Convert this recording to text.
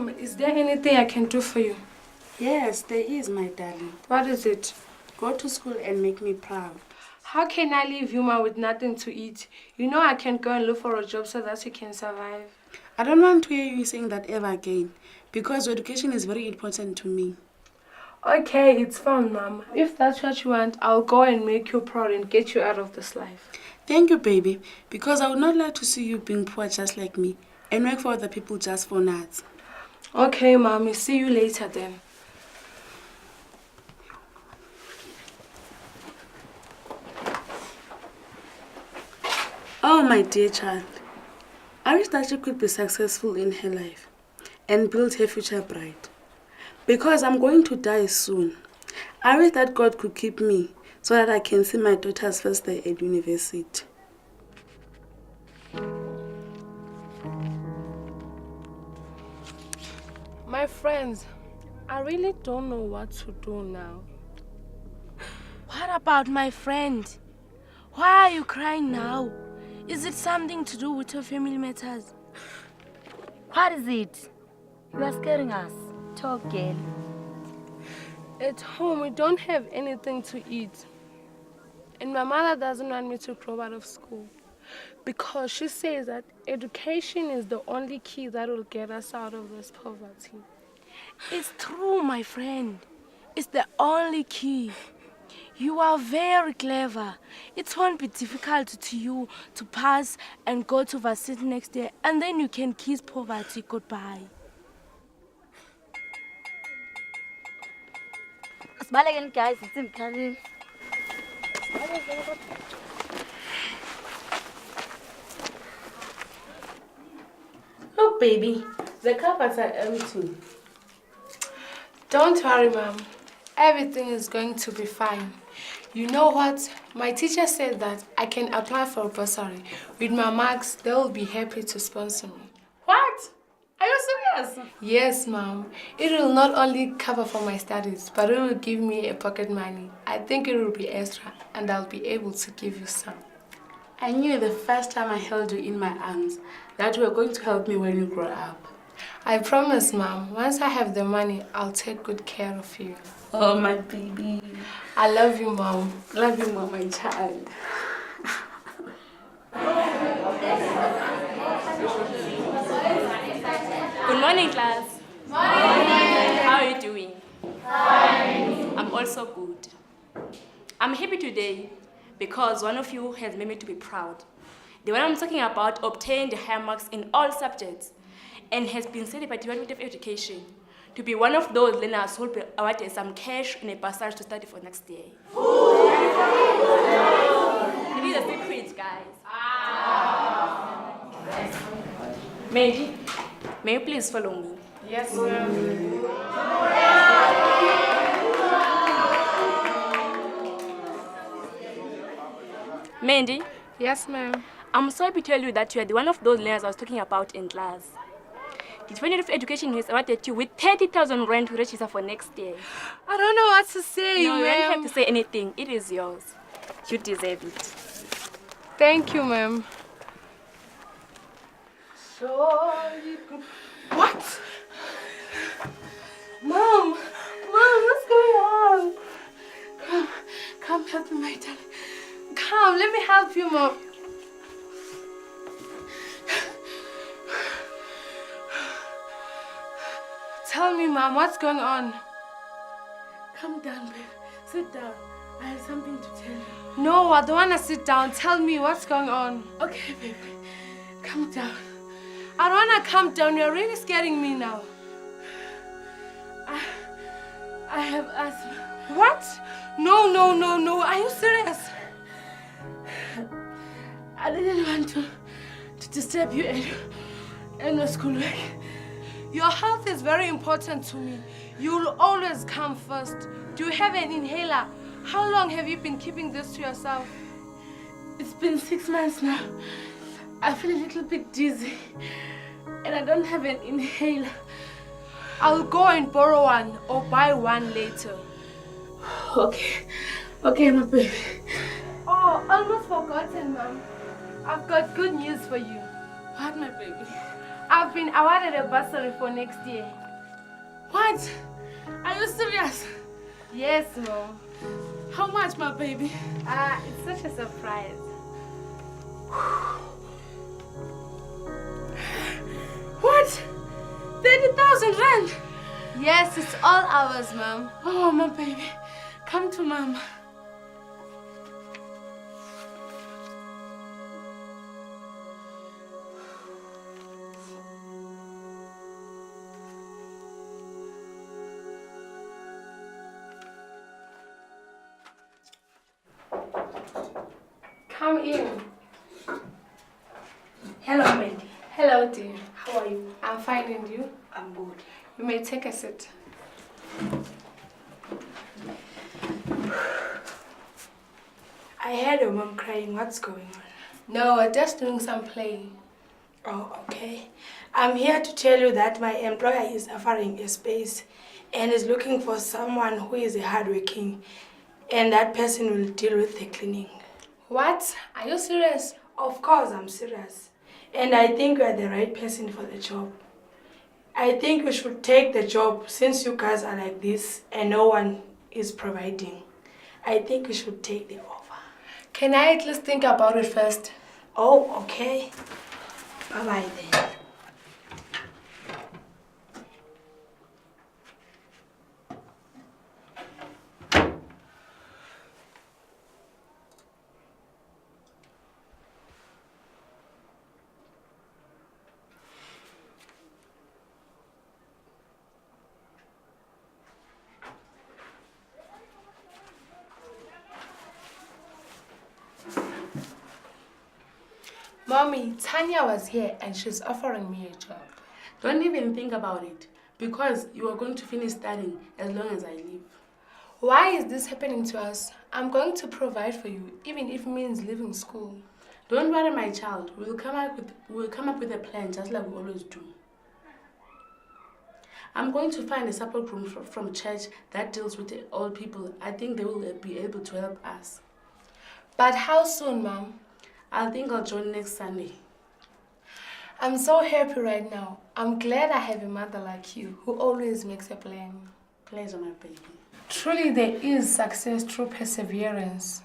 Mom, is there anything I can do for you? Yes, there is, my darling. What is it? Go to school and make me proud. How can I leave you, Ma, with nothing to eat? You know I can go and look for a job so that you can survive. I don't want to hear you saying that ever again, because education is very important to me. Okay, it's fine, Mom. If that's what you want, I'll go and make you proud and get you out of this life. Thank you, baby, because I would not like to see you being poor just like me and work for other people just for nuts. Okay, Mommy. See you later then. Oh, my dear child, I wish that she could be successful in her life and build her future bright. Because I'm going to die soon. I wish that God could keep me so that I can see my daughter's first day at university. My friends, I really don't know what to do now. What about my friend? Why are you crying now? Is it something to do with your family matters? What is it? You are scaring us. Talk, girl. At home, we don't have anything to eat. And my mother doesn't want me to drop out of school. Because she says that education is the only key that will get us out of this poverty. It's true, my friend. It's the only key. You are very clever. It won't be difficult to you to pass and go to varsity next year, and then you can kiss poverty goodbye. Smile again, guys. It's him coming. Oh, baby, the cupboards are empty. Don't worry, Mom. Everything is going to be fine. You know what? My teacher said that I can apply for a bursary. With my marks, they will be happy to sponsor me. What? Are you serious? Yes, Mom. It will not only cover for my studies, but it will give me a pocket money. I think it will be extra, and I'll be able to give you some. I knew the first time I held you in my arms that you were going to help me when you grow up. I promise, Mom. Once I have the money, I'll take good care of you. Oh, my baby. I love you, Mom. Love you, Mom, my child. Good morning, class. Morning. How are you doing? Fine. I'm also good. I'm happy today because one of you has made me to be proud. The one I'm talking about obtained high marks in all subjects and has been selected by the Department of Education to be one of those learners who will be awarded some cash and a bursary to study for next year. It is a secret, guys. Mandy, may you please follow me? Yes, ma'am. Mandy? Yes, ma'am. I'm sorry to tell you that you are the one of those learners I was talking about in class. The Department of Education has awarded you with 30,000 rand to register for next year. I don't know what to say, No, you ma'am. don't have to say anything. It is yours. You deserve it. Thank you, ma'am. What? Mom, what's going on? Come help me, my darling. Come, let me help you, Mom. Tell me, Mom, what's going on? Come down, baby. Sit down. I have something to tell you. No, I don't want to sit down. Tell me what's going on. Okay, baby. Come down. I don't want to come down. You're really scaring me now. I have asthma. What? No. Are you serious? I didn't want to disturb you and your schoolwork. Your health is very important to me. You'll always come first. Do you have an inhaler? How long have you been keeping this to yourself? It's been 6 months now. I feel a little bit dizzy. And I don't have an inhaler. I'll go and borrow one or buy one later. Okay, my baby. Oh, almost forgotten, Mom. I've got good news for you. What, my baby? I've been awarded a bursary for next year. What? Are you serious? Yes, Mom. How much, my baby? It's such a surprise. What? 30,000 rand? Yes, it's all ours, Mom. Oh, my baby. Come to Mama. Come in. Hello, Mandy. Hello, dear. How are you? I'm fine, and you? I'm good. You may take a seat. I heard your mom crying. What's going on? No, we're just doing some playing. Oh, okay. I'm here to tell you that my employer is offering a space and is looking for someone who is hardworking, and that person will deal with the cleaning. What? Are you serious? Of course, I'm serious. And I think you are the right person for the job. I think you should take the job since you guys are like this and no one is providing. I think you should take the offer. Can I at least think about it first? Oh, okay. Bye-bye then. Mommy, Tanya was here and she's offering me a job. Don't even think about it, because you are going to finish studying as long as I live. Why is this happening to us? I'm going to provide for you, even if it means leaving school. Don't worry, my child. We'll come up with a plan just like we always do. I'm going to find a support group from church that deals with the old people. I think they will be able to help us. But how soon, Mom? I think I'll join next Sunday. I'm so happy right now. I'm glad I have a mother like you who always makes a plan. Pleasure, my baby. Truly, there is success through perseverance.